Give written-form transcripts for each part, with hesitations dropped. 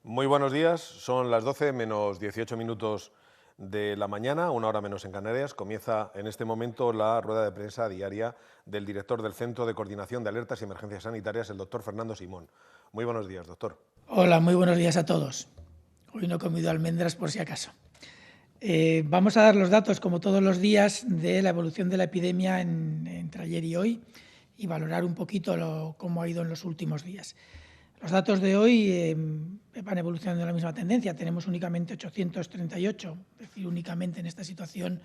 Muy buenos días, son las 12 menos 18 minutos de la mañana, una hora menos en Canarias. Comienza en este momento la rueda de prensa diaria del director del Centro de Coordinación de Alertas y Emergencias Sanitarias, el doctor Fernando Simón. Muy buenos días, doctor. Hola, muy buenos días a todos. Hoy no he comido almendras por si acaso. Vamos a dar los datos, como todos los días, de la evolución de la epidemia entre ayer y hoy y valorar un poquito cómo ha ido en los últimos días. Los datos de hoy van evolucionando en la misma tendencia. Tenemos únicamente 838, es decir, únicamente en esta situación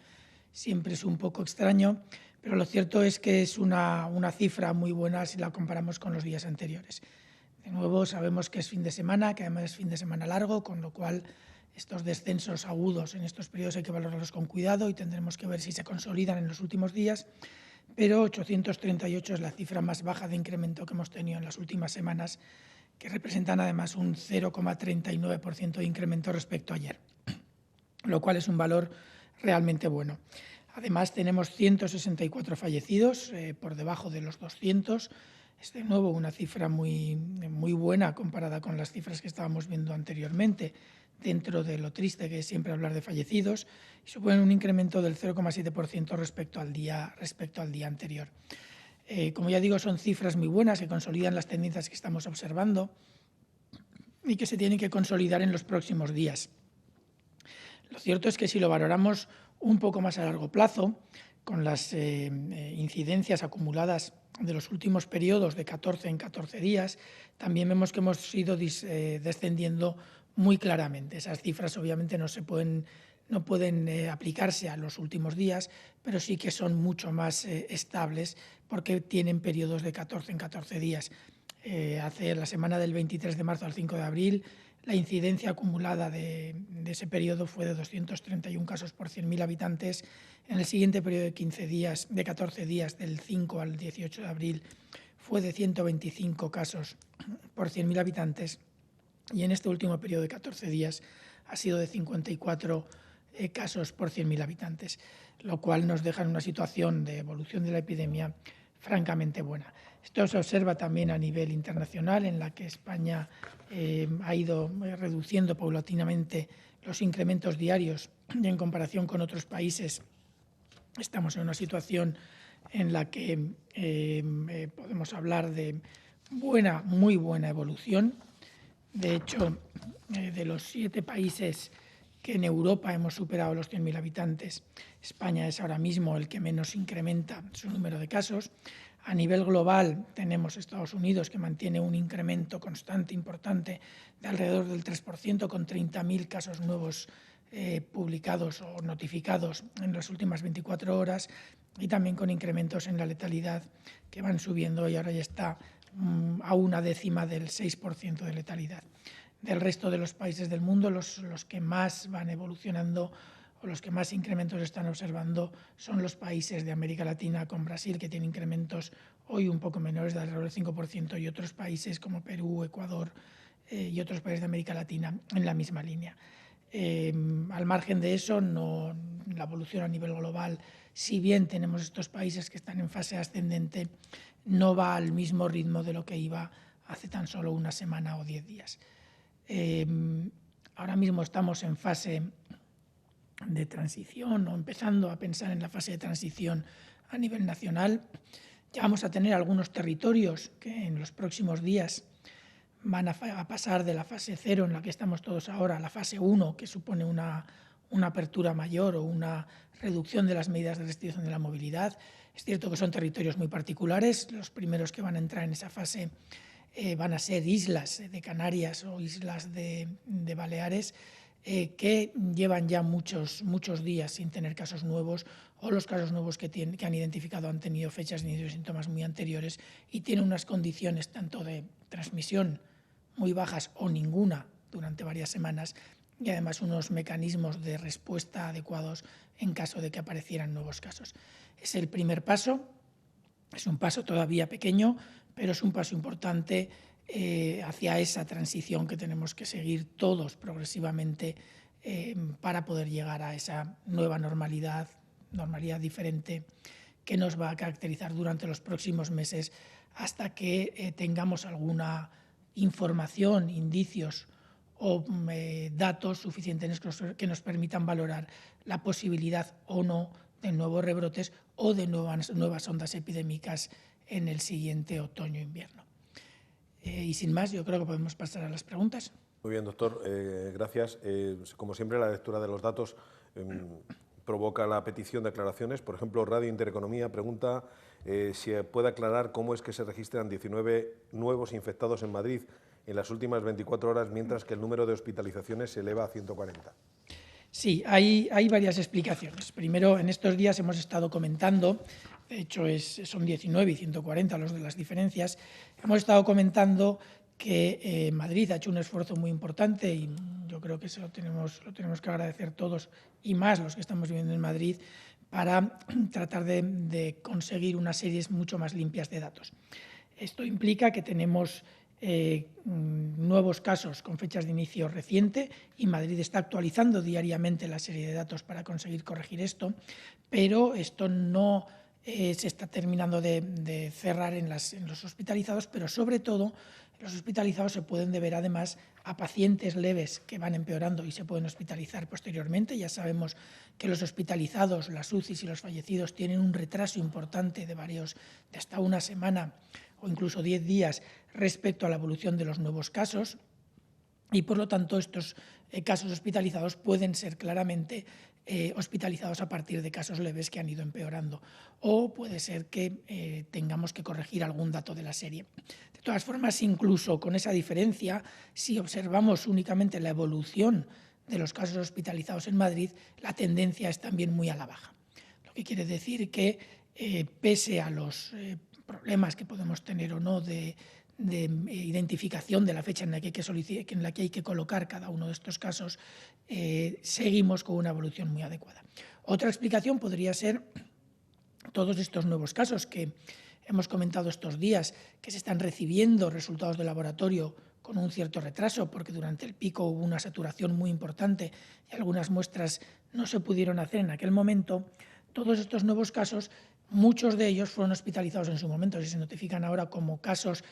siempre es un poco extraño, pero lo cierto es que es una cifra muy buena si la comparamos con los días anteriores. De nuevo, sabemos que es fin de semana, que además es fin de semana largo, con lo cual estos descensos agudos en estos periodos hay que valorarlos con cuidado y tendremos que ver si se consolidan en los últimos días, pero 838 es la cifra más baja de incremento que hemos tenido en las últimas semanas, que representan además un 0,39% de incremento respecto a ayer, lo cual es un valor realmente bueno. Además, tenemos 164 fallecidos, por debajo de los 200. Es de nuevo una cifra muy buena comparada con las cifras que estábamos viendo anteriormente, dentro de lo triste que es siempre hablar de fallecidos, y suponen un incremento del 0,7% respecto al día anterior. Como ya digo, son cifras muy buenas que consolidan las tendencias que estamos observando y que se tienen que consolidar en los próximos días. Lo cierto es que si lo valoramos un poco más a largo plazo, con las incidencias acumuladas de los últimos periodos de 14 en 14 días, también vemos que hemos ido descendiendo muy claramente. Esas cifras obviamente no pueden aplicarse a los últimos días, pero sí que son mucho más estables porque tienen periodos de 14 en 14 días. Hace la semana del 23 de marzo al 5 de abril, la incidencia acumulada de ese periodo fue de 231 casos por 100.000 habitantes. En el siguiente periodo de 14 días, del 5 al 18 de abril, fue de 125 casos por 100.000 habitantes. Y en este último periodo de 14 días ha sido de 54 casos por 100.000 habitantes, lo cual nos deja en una situación de evolución de la epidemia francamente buena. Esto se observa también a nivel internacional, en la que España ha ido reduciendo paulatinamente los incrementos diarios y en comparación con otros países estamos en una situación en la que podemos hablar de muy buena evolución. De hecho, de los 7 países que en Europa hemos superado los 100.000 habitantes, España es ahora mismo el que menos incrementa su número de casos. A nivel global tenemos Estados Unidos, que mantiene un incremento constante, importante, de alrededor del 3%, con 30.000 casos nuevos publicados o notificados en las últimas 24 horas, y también con incrementos en la letalidad que van subiendo y ahora ya está a una décima del 6% de letalidad. Del resto de los países del mundo, los que más van evolucionando o los que más incrementos están observando son los países de América Latina, con Brasil, que tiene incrementos hoy un poco menores, de alrededor del 5%, y otros países como Perú, Ecuador y otros países de América Latina en la misma línea. Al margen de eso, la evolución a nivel global, si bien tenemos estos países que están en fase ascendente, no va al mismo ritmo de lo que iba hace tan solo una semana o 10 días. Ahora mismo estamos en fase de transición o empezando a pensar en la fase de transición a nivel nacional. Ya vamos a tener algunos territorios que en los próximos días van a pasar de la fase 0 en la que estamos todos ahora a la fase 1, que supone una apertura mayor o una reducción de las medidas de restricción de la movilidad. Es cierto que son territorios muy particulares. Los primeros que van a entrar en esa fase van a ser islas de Canarias o islas de Baleares, que llevan ya muchos días sin tener casos nuevos, o los casos nuevos que han identificado han tenido fechas de inicio de síntomas muy anteriores y tienen unas condiciones tanto de transmisión muy bajas o ninguna durante varias semanas, y además unos mecanismos de respuesta adecuados en caso de que aparecieran nuevos casos. Es el primer paso, es un paso todavía pequeño, pero es un paso importante hacia esa transición que tenemos que seguir todos progresivamente para poder llegar a esa nueva normalidad diferente que nos va a caracterizar durante los próximos meses, hasta que tengamos alguna información, indicios o datos suficientes que nos permitan valorar la posibilidad o no de nuevos rebrotes o de nuevas ondas epidémicas en el siguiente otoño-invierno. Y sin más, yo creo que podemos pasar a las preguntas. Muy bien, doctor, gracias. Como siempre, la lectura de los datos provoca la petición de aclaraciones. Por ejemplo, Radio Intereconomía pregunta si puede aclarar cómo es que se registran 19 nuevos infectados en Madrid en las últimas 24 horas, mientras que el número de hospitalizaciones se eleva a 140. Sí, hay varias explicaciones. Primero, en estos días hemos estado comentando, de hecho son 19 y 140 los de las diferencias, hemos estado comentando que Madrid ha hecho un esfuerzo muy importante y yo creo que eso lo tenemos que agradecer todos y más los que estamos viviendo en Madrid para tratar de conseguir unas series mucho más limpias de datos. Esto implica que tenemos nuevos casos con fechas de inicio reciente y Madrid está actualizando diariamente la serie de datos para conseguir corregir esto, pero esto no se está terminando de cerrar en los hospitalizados, pero sobre todo los hospitalizados se pueden deber además a pacientes leves que van empeorando y se pueden hospitalizar posteriormente. Ya sabemos que los hospitalizados, las UCIs y los fallecidos tienen un retraso importante de hasta una semana o incluso 10 días respecto a la evolución de los nuevos casos y, por lo tanto, estos casos hospitalizados pueden ser claramente hospitalizados a partir de casos leves que han ido empeorando, o puede ser que tengamos que corregir algún dato de la serie. De todas formas, incluso con esa diferencia, si observamos únicamente la evolución de los casos hospitalizados en Madrid, la tendencia es también muy a la baja. Lo que quiere decir que, pese a los problemas que podemos tener o no de identificación de la fecha en la que hay que colocar cada uno de estos casos, seguimos con una evolución muy adecuada. Otra explicación podría ser todos estos nuevos casos que hemos comentado estos días, que se están recibiendo resultados de laboratorio con un cierto retraso, porque durante el pico hubo una saturación muy importante y algunas muestras no se pudieron hacer en aquel momento. Todos estos nuevos casos, muchos de ellos fueron hospitalizados en su momento, si se notifican ahora como casos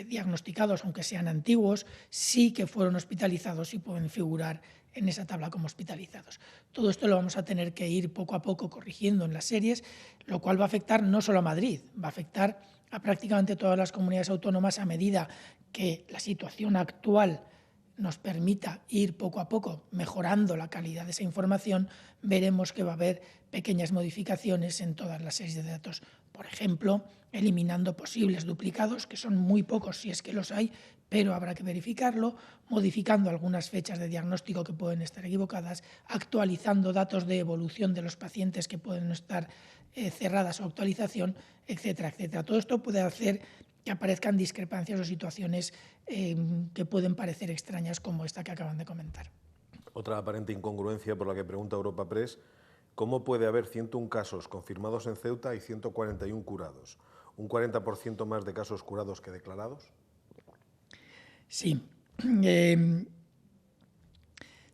diagnosticados, aunque sean antiguos, sí que fueron hospitalizados y pueden figurar en esa tabla como hospitalizados. Todo esto lo vamos a tener que ir poco a poco corrigiendo en las series, lo cual va a afectar no solo a Madrid, va a afectar a prácticamente todas las comunidades autónomas a medida que la situación actual nos permita ir poco a poco mejorando la calidad de esa información, veremos que va a haber pequeñas modificaciones en todas las series de datos. Por ejemplo, eliminando posibles duplicados, que son muy pocos si es que los hay, pero habrá que verificarlo, modificando algunas fechas de diagnóstico que pueden estar equivocadas, actualizando datos de evolución de los pacientes que pueden estar cerradas o actualización, etcétera, etcétera. Todo esto puede hacer que aparezcan discrepancias o situaciones que pueden parecer extrañas como esta que acaban de comentar. Otra aparente incongruencia por la que pregunta Europa Press: ¿cómo puede haber 101 casos confirmados en Ceuta y 141 curados? ¿Un 40% más de casos curados que declarados? Sí.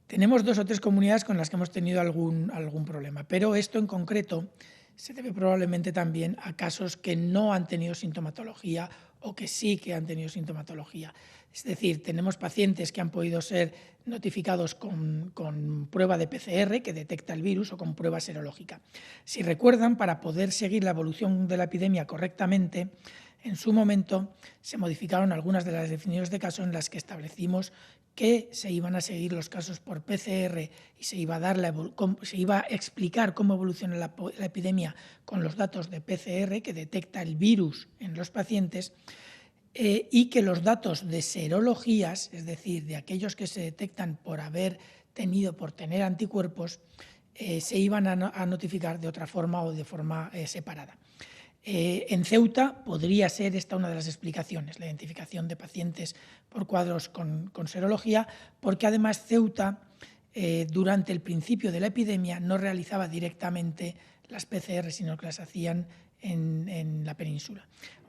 Tenemos 2 o 3 comunidades con las que hemos tenido algún problema, pero esto en concreto se debe probablemente también a casos que no han tenido sintomatología o que sí que han tenido sintomatología. Es decir, tenemos pacientes que han podido ser notificados con prueba de PCR que detecta el virus o con prueba serológica. Si recuerdan, para poder seguir la evolución de la epidemia correctamente, en su momento se modificaron algunas de las definiciones de caso en las que establecimos que se iban a seguir los casos por PCR y se iba a explicar cómo evoluciona la epidemia con los datos de PCR que detecta el virus en los pacientes, y que los datos de serologías, es decir, de aquellos que se detectan por tener anticuerpos, se iban a notificar de otra forma o de forma separada. En Ceuta podría ser esta una de las explicaciones, la identificación de pacientes por cuadros con serología, porque además Ceuta, durante el principio de la epidemia, no realizaba directamente las PCR, sino que las hacían en la península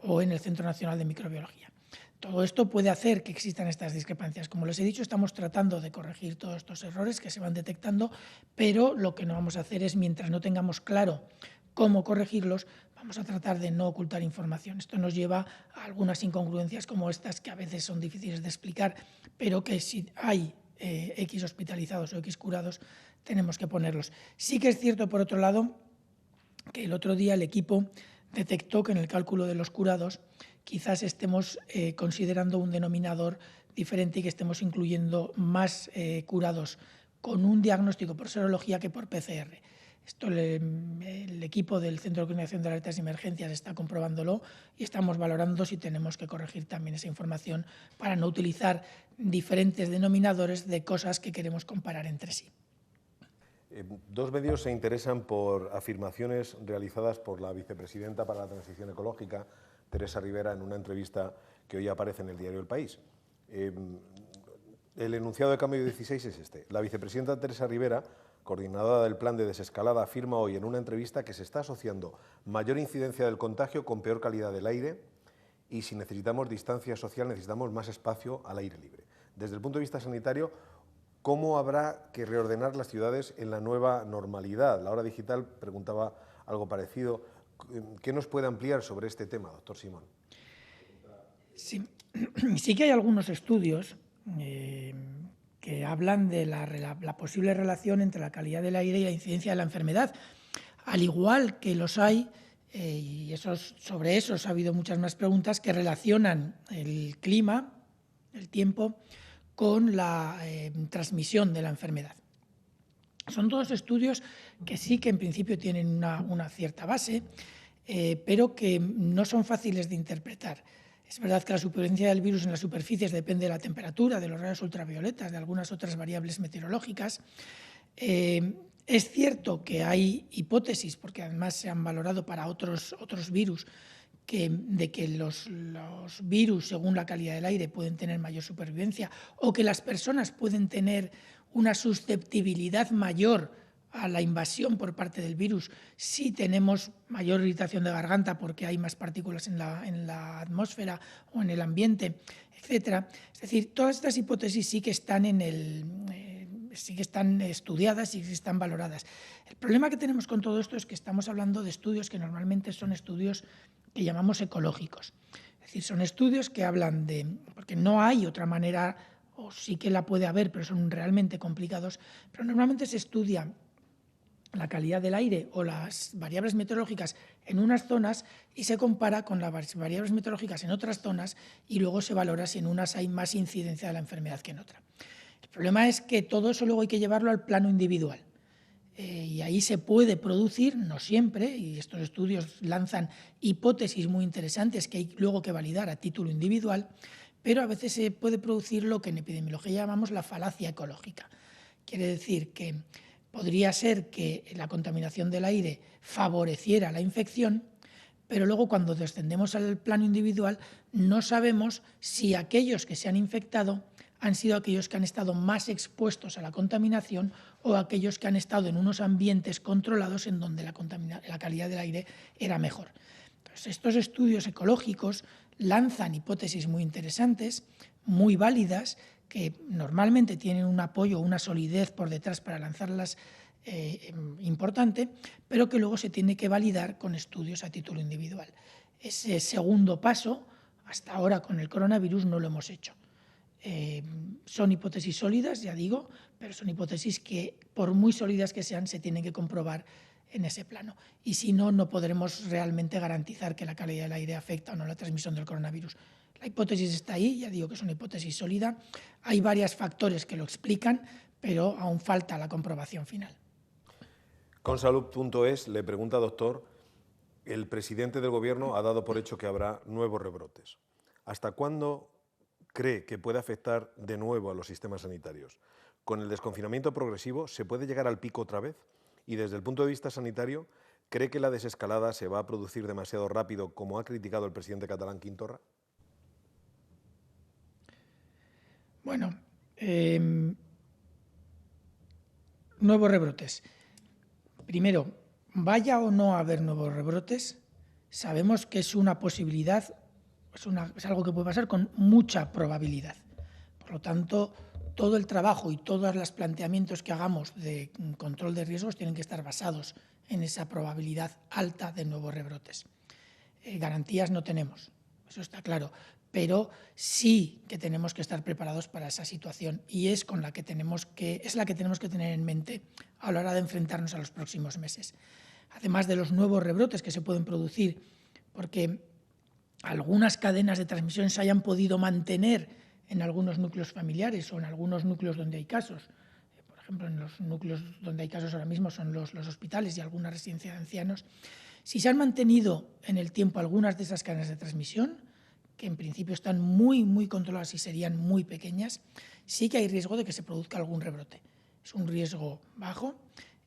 o en el Centro Nacional de Microbiología. Todo esto puede hacer que existan estas discrepancias. Como les he dicho, estamos tratando de corregir todos estos errores que se van detectando, pero lo que no vamos a hacer es, mientras no tengamos claro cómo corregirlos, vamos a tratar de no ocultar información. Esto nos lleva a algunas incongruencias como estas, que a veces son difíciles de explicar, pero que si hay X hospitalizados o X curados, tenemos que ponerlos. Sí que es cierto, por otro lado, que el otro día el equipo detectó que en el cálculo de los curados quizás estemos considerando un denominador diferente y que estemos incluyendo más curados con un diagnóstico por serología que por PCR. Esto el equipo del Centro de Coordinación de Alertas y Emergencias está comprobándolo y estamos valorando si tenemos que corregir también esa información para no utilizar diferentes denominadores de cosas que queremos comparar entre sí. Dos medios se interesan por afirmaciones realizadas por la vicepresidenta para la Transición Ecológica, Teresa Rivera, en una entrevista que hoy aparece en el diario El País. El enunciado de Cambio 16 es este. La vicepresidenta Teresa Rivera, coordinadora del plan de desescalada, afirma hoy en una entrevista que se está asociando mayor incidencia del contagio con peor calidad del aire y si necesitamos distancia social necesitamos más espacio al aire libre. Desde el punto de vista sanitario, ¿cómo habrá que reordenar las ciudades en la nueva normalidad? La Hora Digital preguntaba algo parecido. ¿Qué nos puede ampliar sobre este tema, doctor Simón? Sí que hay algunos estudios que hablan de la posible relación entre la calidad del aire y la incidencia de la enfermedad, al igual que los hay, y sobre eso ha habido muchas más preguntas, que relacionan el clima, el tiempo, con la transmisión de la enfermedad. Son todos estudios que sí que en principio tienen una cierta base, pero que no son fáciles de interpretar. Es verdad que la supervivencia del virus en las superficies depende de la temperatura, de los rayos ultravioletas, de algunas otras variables meteorológicas. Es cierto que hay hipótesis, porque además se han valorado para otros virus, de que los virus, según la calidad del aire, pueden tener mayor supervivencia o que las personas pueden tener una susceptibilidad mayor a la invasión por parte del virus si tenemos mayor irritación de garganta porque hay más partículas en la atmósfera o en el ambiente, etcétera. Es decir, todas estas hipótesis sí que están sí que están estudiadas y sí que están valoradas. El problema que tenemos con todo esto es que estamos hablando de estudios que normalmente son estudios que llamamos ecológicos. Es decir, son estudios que hablan porque no hay otra manera, o sí que la puede haber, pero son realmente complicados, pero normalmente se estudia la calidad del aire o las variables meteorológicas en unas zonas y se compara con las variables meteorológicas en otras zonas y luego se valora si en unas hay más incidencia de la enfermedad que en otra. El problema es que todo eso luego hay que llevarlo al plano individual. Y ahí se puede producir, no siempre, y estos estudios lanzan hipótesis muy interesantes que hay luego que validar a título individual, pero a veces se puede producir lo que en epidemiología llamamos la falacia ecológica. Quiere decir que podría ser que la contaminación del aire favoreciera la infección, pero luego cuando descendemos al plano individual no sabemos si aquellos que se han infectado han sido aquellos que han estado más expuestos a la contaminación o aquellos que han estado en unos ambientes controlados en donde la calidad del aire era mejor. Entonces, estos estudios ecológicos lanzan hipótesis muy interesantes, muy válidas, que normalmente tienen un apoyo, una solidez por detrás para lanzarlas importante, pero que luego se tiene que validar con estudios a título individual. Ese segundo paso, hasta ahora con el coronavirus, no lo hemos hecho. Son hipótesis sólidas, ya digo, pero son hipótesis que, por muy sólidas que sean, se tienen que comprobar en ese plano. Y si no, no podremos realmente garantizar que la calidad del aire afecta o no la transmisión del coronavirus. La hipótesis está ahí, ya digo que es una hipótesis sólida. Hay varios factores que lo explican, pero aún falta la comprobación final. Consalud.es le pregunta, doctor, el presidente del Gobierno ha dado por hecho que habrá nuevos rebrotes. ¿Hasta cuándo cree que puede afectar de nuevo a los sistemas sanitarios? ¿Con el desconfinamiento progresivo se puede llegar al pico otra vez? Y desde el punto de vista sanitario, ¿cree que la desescalada se va a producir demasiado rápido, como ha criticado el presidente catalán Quim Torra? Bueno, nuevos rebrotes. Primero, vaya o no a haber nuevos rebrotes, sabemos que es una posibilidad, es algo que puede pasar con mucha probabilidad. Por lo tanto, todo el trabajo y todos los planteamientos que hagamos de control de riesgos tienen que estar basados en esa probabilidad alta de nuevos rebrotes. Garantías no tenemos, eso está claro, pero sí que tenemos que estar preparados para esa situación y es la que tenemos que tener en mente a la hora de enfrentarnos a los próximos meses. Además de los nuevos rebrotes que se pueden producir, porque algunas cadenas de transmisión se hayan podido mantener en algunos núcleos familiares o en algunos núcleos donde hay casos. Por ejemplo, en los núcleos donde hay casos ahora mismo son los hospitales y algunas residencias de ancianos. Si se han mantenido en el tiempo algunas de esas cadenas de transmisión, que en principio están muy controladas y serían muy pequeñas, sí que hay riesgo de que se produzca algún rebrote. Es un riesgo bajo,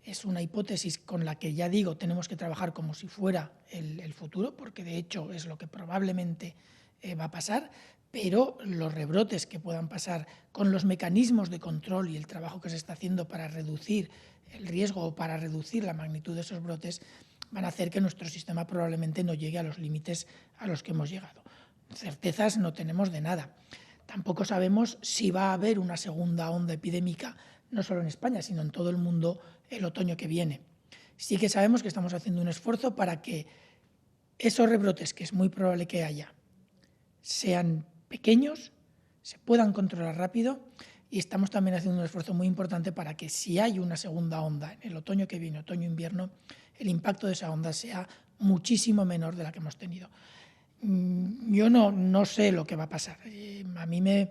es una hipótesis con la que, ya digo, tenemos que trabajar como si fuera el futuro, porque de hecho es lo que probablemente va a pasar, pero los rebrotes que puedan pasar con los mecanismos de control y el trabajo que se está haciendo para reducir el riesgo o para reducir la magnitud de esos brotes van a hacer que nuestro sistema probablemente no llegue a los límites a los que hemos llegado. Certezas no tenemos de nada. Tampoco sabemos si va a haber una segunda onda epidémica, no solo en España, sino en todo el mundo el otoño que viene. Sí que sabemos que estamos haciendo un esfuerzo para que esos rebrotes, que es muy probable que haya, sean pequeños, se puedan controlar rápido y estamos también haciendo un esfuerzo muy importante para que si hay una segunda onda en el otoño que viene, otoño-invierno, el impacto de esa onda sea muchísimo menor de la que hemos tenido. Yo no sé lo que va a pasar. A mí me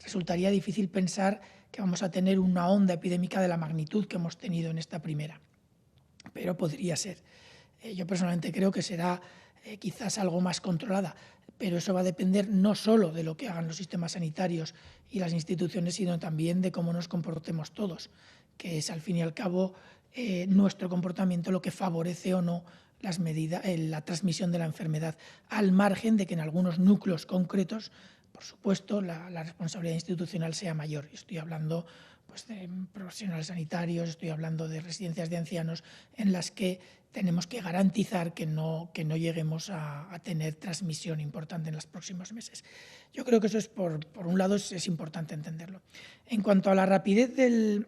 resultaría difícil pensar que vamos a tener una onda epidémica de la magnitud que hemos tenido en esta primera, pero podría ser. Yo personalmente creo que será quizás algo más controlada, pero eso va a depender no solo de lo que hagan los sistemas sanitarios y las instituciones, sino también de cómo nos comportemos todos, que es al fin y al cabo nuestro comportamiento lo que favorece o no la transmisión de la enfermedad, al margen de que en algunos núcleos concretos, por supuesto, la responsabilidad institucional sea mayor. Estoy hablando pues, de profesionales sanitarios, estoy hablando de residencias de ancianos en las que tenemos que garantizar que no lleguemos a tener transmisión importante en los próximos meses. Yo creo que eso es, por un lado, es importante entenderlo. En cuanto a la rapidez de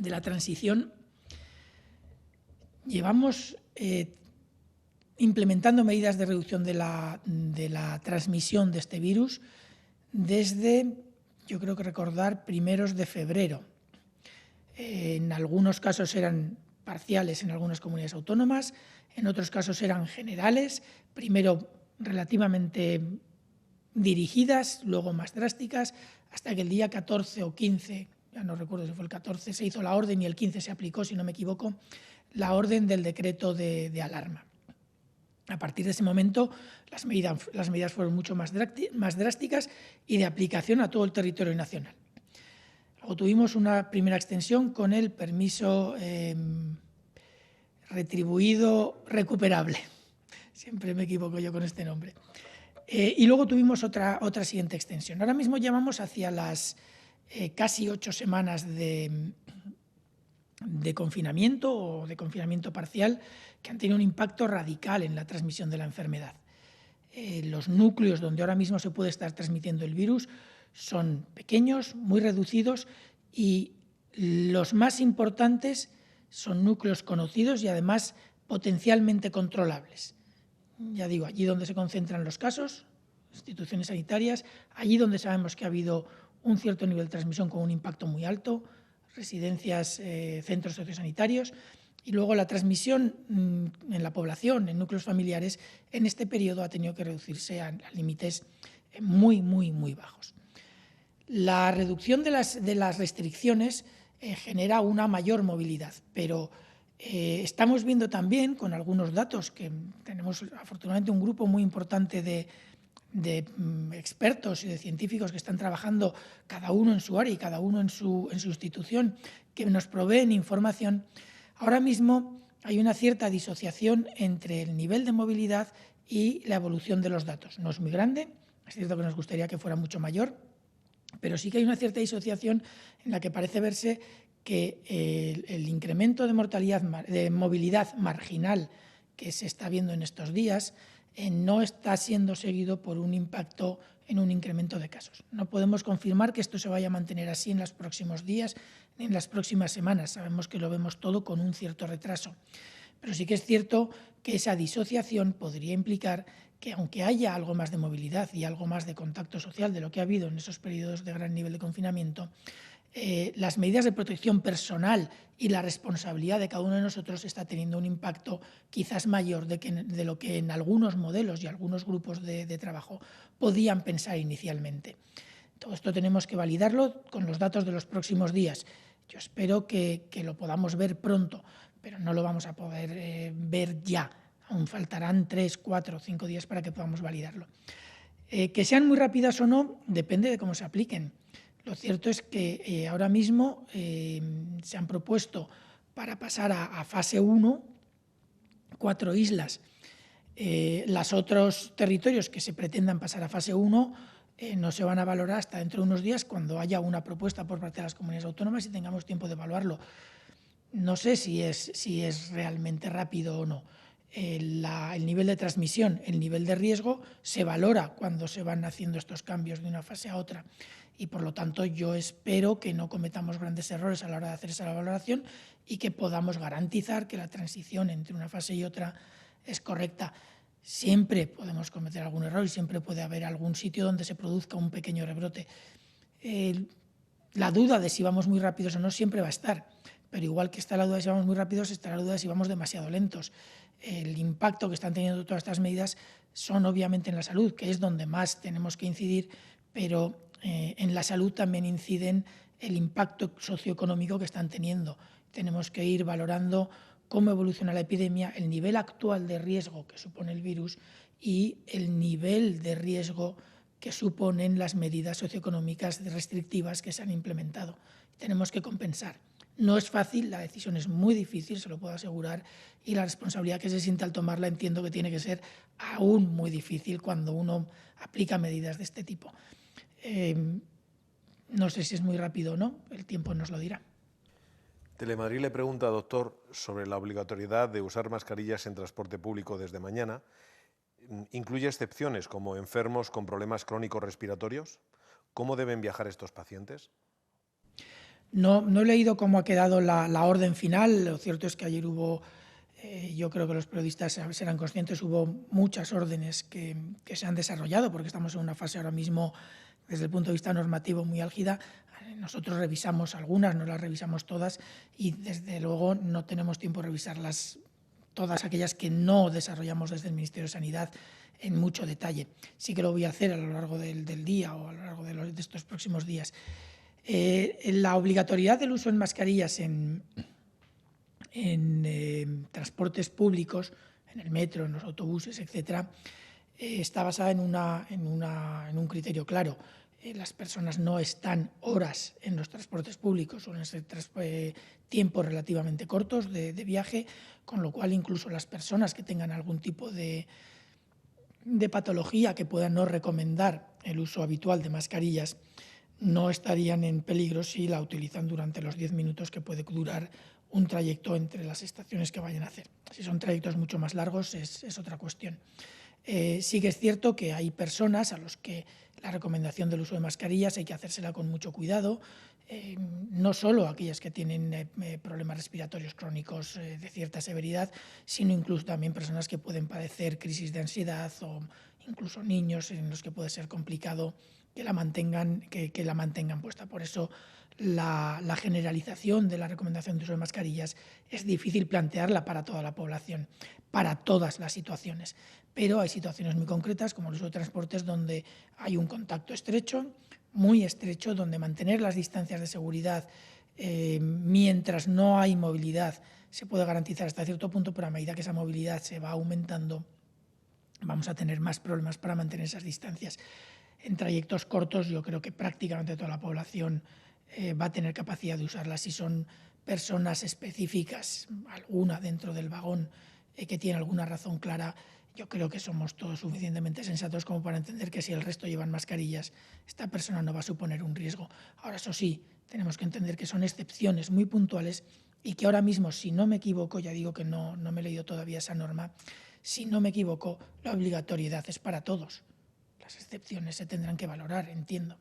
la transición, llevamos implementando medidas de reducción de la transmisión de este virus desde, yo creo que recordar, primeros de febrero. En algunos casos eran parciales en algunas comunidades autónomas, en otros casos eran generales, primero relativamente dirigidas, luego más drásticas, hasta que el día 14 o 15, ya no recuerdo si fue el 14, se hizo la orden y el 15 se aplicó, si no me equivoco, la orden del decreto de alarma. A partir de ese momento, las medidas fueron mucho más drásticas y de aplicación a todo el territorio nacional. Luego tuvimos una primera extensión con el permiso retribuido recuperable. Siempre me equivoco yo con este nombre. Y luego tuvimos otra siguiente extensión. Ahora mismo llevamos hacia las casi 8 semanas de confinamiento o de confinamiento parcial que han tenido un impacto radical en la transmisión de la enfermedad. Los núcleos donde ahora mismo se puede estar transmitiendo el virus son pequeños, muy reducidos y los más importantes son núcleos conocidos y además potencialmente controlables. Ya digo, allí donde se concentran los casos, instituciones sanitarias, allí donde sabemos que ha habido un cierto nivel de transmisión con un impacto muy alto, residencias, centros sociosanitarios, y luego la transmisión en la población, en núcleos familiares, en este periodo ha tenido que reducirse a límites muy bajos. La reducción de las restricciones genera una mayor movilidad, pero estamos viendo también con algunos datos que tenemos afortunadamente un grupo muy importante de expertos y de científicos que están trabajando cada uno en su área y cada uno en su institución, que nos proveen información. Ahora mismo hay una cierta disociación entre el nivel de movilidad y la evolución de los datos. No es muy grande, es cierto que nos gustaría que fuera mucho mayor, pero sí que hay una cierta disociación en la que parece verse que el incremento de mortalidad, de movilidad marginal que se está viendo en estos días no está siendo seguido por un impacto en un incremento de casos. No podemos confirmar que esto se vaya a mantener así en los próximos días ni en las próximas semanas. Sabemos que lo vemos todo con un cierto retraso. Pero sí que es cierto que esa disociación podría implicar que aunque haya algo más de movilidad y algo más de contacto social de lo que ha habido en esos periodos de gran nivel de confinamiento, las medidas de protección personal y la responsabilidad de cada uno de nosotros está teniendo un impacto quizás mayor de lo que en algunos modelos y algunos grupos de trabajo podían pensar inicialmente. Todo esto tenemos que validarlo con los datos de los próximos días. Yo espero que lo podamos ver pronto, pero no lo vamos a poder ver ya. Aún faltarán 3, 4, 5 días para que podamos validarlo. Que sean muy rápidas o no, depende de cómo se apliquen. Lo cierto es que ahora mismo se han propuesto para pasar a fase 1 4 islas. Los otros territorios que se pretendan pasar a fase 1 no se van a valorar hasta dentro de unos días cuando haya una propuesta por parte de las comunidades autónomas y tengamos tiempo de evaluarlo. No sé si es realmente rápido o no. El nivel de transmisión, el nivel de riesgo se valora cuando se van haciendo estos cambios de una fase a otra y por lo tanto yo espero que no cometamos grandes errores a la hora de hacer esa valoración y que podamos garantizar que la transición entre una fase y otra es correcta. Siempre podemos cometer algún error y siempre puede haber algún sitio donde se produzca un pequeño rebrote. La duda de si vamos muy rápidos o no siempre va a estar, pero igual que está la duda de si vamos muy rápidos, está la duda de si vamos demasiado lentos. El impacto que están teniendo todas estas medidas son obviamente en la salud, que es donde más tenemos que incidir, pero en la salud también inciden el impacto socioeconómico que están teniendo. Tenemos que ir valorando cómo evoluciona la epidemia, el nivel actual de riesgo que supone el virus y el nivel de riesgo que suponen las medidas socioeconómicas restrictivas que se han implementado. Tenemos que compensar. No es fácil, la decisión es muy difícil, se lo puedo asegurar, y la responsabilidad que se siente al tomarla entiendo que tiene que ser aún muy difícil cuando uno aplica medidas de este tipo. No sé si es muy rápido o no, el tiempo nos lo dirá. Telemadrid le pregunta, doctor, sobre la obligatoriedad de usar mascarillas en transporte público desde mañana. ¿Incluye excepciones como enfermos con problemas crónicos respiratorios? ¿Cómo deben viajar estos pacientes? No he leído cómo ha quedado la orden final. Lo cierto es que ayer hubo, yo creo que los periodistas serán conscientes, hubo muchas órdenes que se han desarrollado porque estamos en una fase ahora mismo desde el punto de vista normativo muy álgida. Nosotros revisamos algunas, no las revisamos todas y desde luego no tenemos tiempo de revisarlas todas aquellas que no desarrollamos desde el Ministerio de Sanidad en mucho detalle. Sí que lo voy a hacer a lo largo del día o a lo largo de estos próximos días. La obligatoriedad del uso de mascarillas en transportes públicos, en el metro, en los autobuses, etcétera, está basada en un criterio claro. Las personas no están horas en los transportes públicos, suelen ser tiempos relativamente cortos de viaje, con lo cual incluso las personas que tengan algún tipo de patología que puedan no recomendar el uso habitual de mascarillas no estarían en peligro si la utilizan durante los 10 minutos que puede durar un trayecto entre las estaciones que vayan a hacer. Si son trayectos mucho más largos es otra cuestión. Sí que es cierto que hay personas a los que la recomendación del uso de mascarillas hay que hacérsela con mucho cuidado, no solo aquellas que tienen problemas respiratorios crónicos de cierta severidad, sino incluso también personas que pueden padecer crisis de ansiedad o incluso niños en los que puede ser complicado que la mantengan puesta. Por eso la generalización de la recomendación de uso de mascarillas es difícil plantearla para toda la población, para todas las situaciones. Pero hay situaciones muy concretas, como el uso de transportes, donde hay un contacto estrecho, muy estrecho, donde mantener las distancias de seguridad mientras no hay movilidad se puede garantizar hasta cierto punto, pero a medida que esa movilidad se va aumentando, vamos a tener más problemas para mantener esas distancias. En trayectos cortos yo creo que prácticamente toda la población va a tener capacidad de usarlas. Si son personas específicas, alguna dentro del vagón que tiene alguna razón clara, yo creo que somos todos suficientemente sensatos como para entender que si el resto llevan mascarillas, esta persona no va a suponer un riesgo. Ahora, eso sí, tenemos que entender que son excepciones muy puntuales y que ahora mismo, si no me equivoco, ya digo que no me he leído todavía esa norma, si no me equivoco, la obligatoriedad es para todos. Las excepciones se tendrán que valorar, entiendo.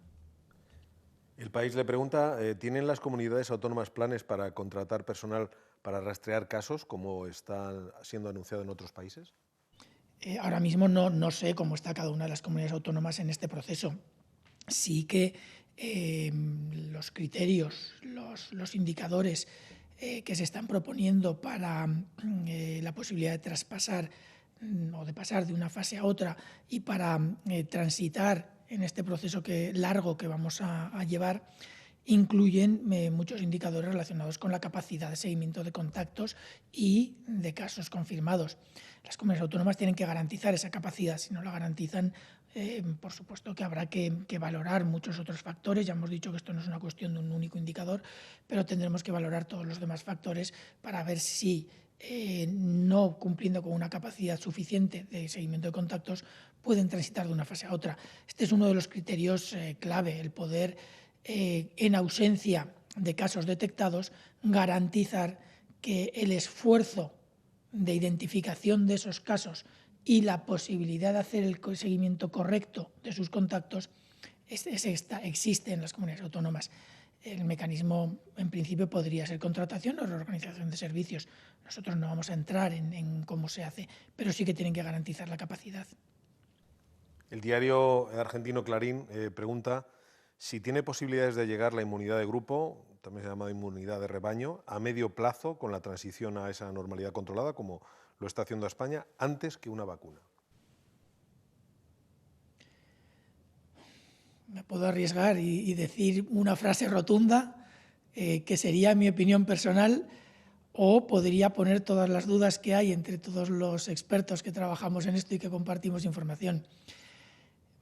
El País le pregunta, ¿tienen las comunidades autónomas planes para contratar personal para rastrear casos, como está siendo anunciado en otros países? Ahora mismo no sé cómo está cada una de las comunidades autónomas en este proceso. Sí que los criterios, los indicadores que se están proponiendo para la posibilidad de traspasar o de pasar de una fase a otra y para transitar en este proceso largo que vamos a llevar, incluyen muchos indicadores relacionados con la capacidad de seguimiento de contactos y de casos confirmados. Las comunidades autónomas tienen que garantizar esa capacidad. Si no la garantizan, por supuesto que habrá que valorar muchos otros factores. Ya hemos dicho que esto no es una cuestión de un único indicador, pero tendremos que valorar todos los demás factores para ver si, no cumpliendo con una capacidad suficiente de seguimiento de contactos, pueden transitar de una fase a otra. Este es uno de los criterios clave, el poder, en ausencia de casos detectados, garantizar que el esfuerzo de identificación de esos casos y la posibilidad de hacer el seguimiento correcto de sus contactos existe en las comunidades autónomas. El mecanismo, en principio, podría ser contratación o reorganización de servicios. Nosotros no vamos a entrar en cómo se hace, pero sí que tienen que garantizar la capacidad. El diario argentino Clarín pregunta si tiene posibilidades de llegar la inmunidad de grupo, también se llama inmunidad de rebaño, a medio plazo con la transición a esa normalidad controlada, como lo está haciendo España, antes que una vacuna. Me puedo arriesgar y decir una frase rotunda, que sería mi opinión personal, o podría poner todas las dudas que hay entre todos los expertos que trabajamos en esto y que compartimos información.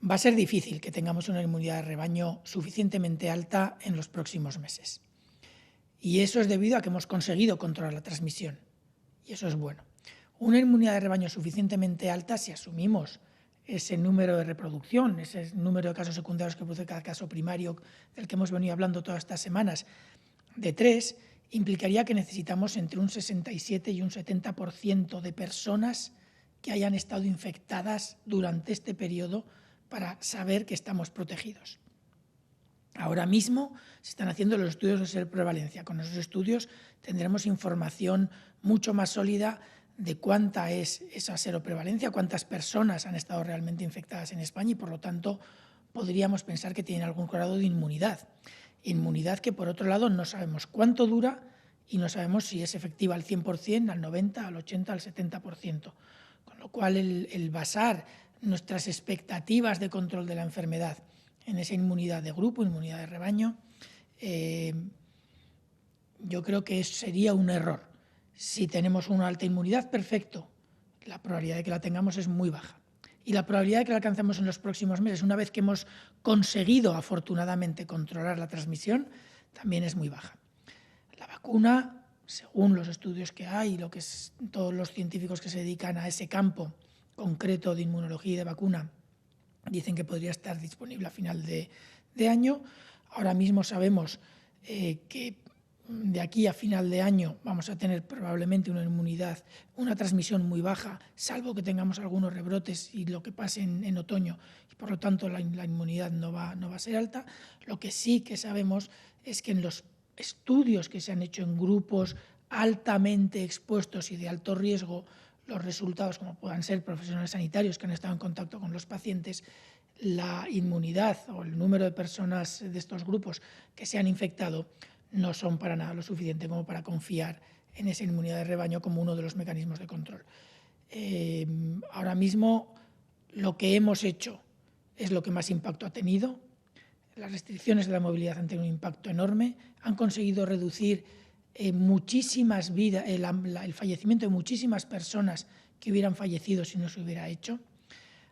Va a ser difícil que tengamos una inmunidad de rebaño suficientemente alta en los próximos meses. Y eso es debido a que hemos conseguido controlar la transmisión. Y eso es bueno. Una inmunidad de rebaño suficientemente alta, si asumimos ese número de reproducción, ese número de casos secundarios que produce cada caso primario del que hemos venido hablando todas estas semanas, de 3, implicaría que necesitamos entre un 67 y un 70% de personas que hayan estado infectadas durante este periodo para saber que estamos protegidos. Ahora mismo se están haciendo los estudios de seroprevalencia. Con esos estudios tendremos información mucho más sólida de cuánta es esa seroprevalencia, cuántas personas han estado realmente infectadas en España y, por lo tanto, podríamos pensar que tienen algún grado de inmunidad. Inmunidad que, por otro lado, no sabemos cuánto dura y no sabemos si es efectiva al 100%, al 90%, al 80%, al 70%. Con lo cual, el basar nuestras expectativas de control de la enfermedad en esa inmunidad de grupo, inmunidad de rebaño, yo creo que sería un error. Si tenemos una alta inmunidad, perfecto. La probabilidad de que la tengamos es muy baja. Y la probabilidad de que la alcancemos en los próximos meses, una vez que hemos conseguido, afortunadamente, controlar la transmisión, también es muy baja. La vacuna, según los estudios que hay, todos los científicos que se dedican a ese campo concreto de inmunología y de vacuna, dicen que podría estar disponible a final de año. Ahora mismo sabemos que de aquí a final de año vamos a tener probablemente una inmunidad, una transmisión muy baja, salvo que tengamos algunos rebrotes y lo que pase en otoño, y por lo tanto la inmunidad no va a ser alta. Lo que sí que sabemos es que en los estudios que se han hecho en grupos altamente expuestos y de alto riesgo, los resultados, como puedan ser profesionales sanitarios que han estado en contacto con los pacientes, la inmunidad o el número de personas de estos grupos que se han infectado no son para nada lo suficiente como para confiar en esa inmunidad de rebaño como uno de los mecanismos de control. Ahora mismo lo que hemos hecho es lo que más impacto ha tenido. Las restricciones de la movilidad han tenido un impacto enorme, han conseguido reducir muchísimas vidas, el fallecimiento de muchísimas personas que hubieran fallecido si no se hubiera hecho.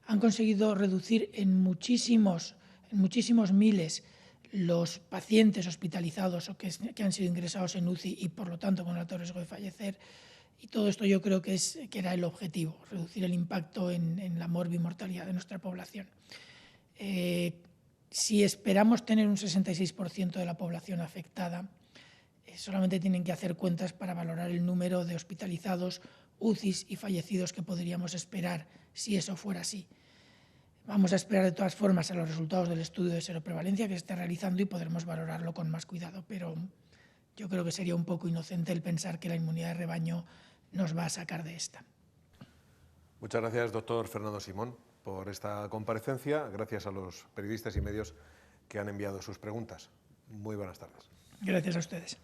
Han conseguido reducir en muchísimos miles los pacientes hospitalizados o que han sido ingresados en UCI y, por lo tanto, con alto riesgo de fallecer. Y todo esto yo creo que era el objetivo, reducir el impacto en la morbimortalidad de nuestra población. Si esperamos tener un 66% de la población afectada, solamente tienen que hacer cuentas para valorar el número de hospitalizados, UCIs y fallecidos que podríamos esperar si eso fuera así. Vamos a esperar de todas formas a los resultados del estudio de seroprevalencia que se está realizando y podremos valorarlo con más cuidado, pero yo creo que sería un poco inocente el pensar que la inmunidad de rebaño nos va a sacar de esta. Muchas gracias, doctor Fernando Simón, por esta comparecencia. Gracias a los periodistas y medios que han enviado sus preguntas. Muy buenas tardes. Gracias a ustedes.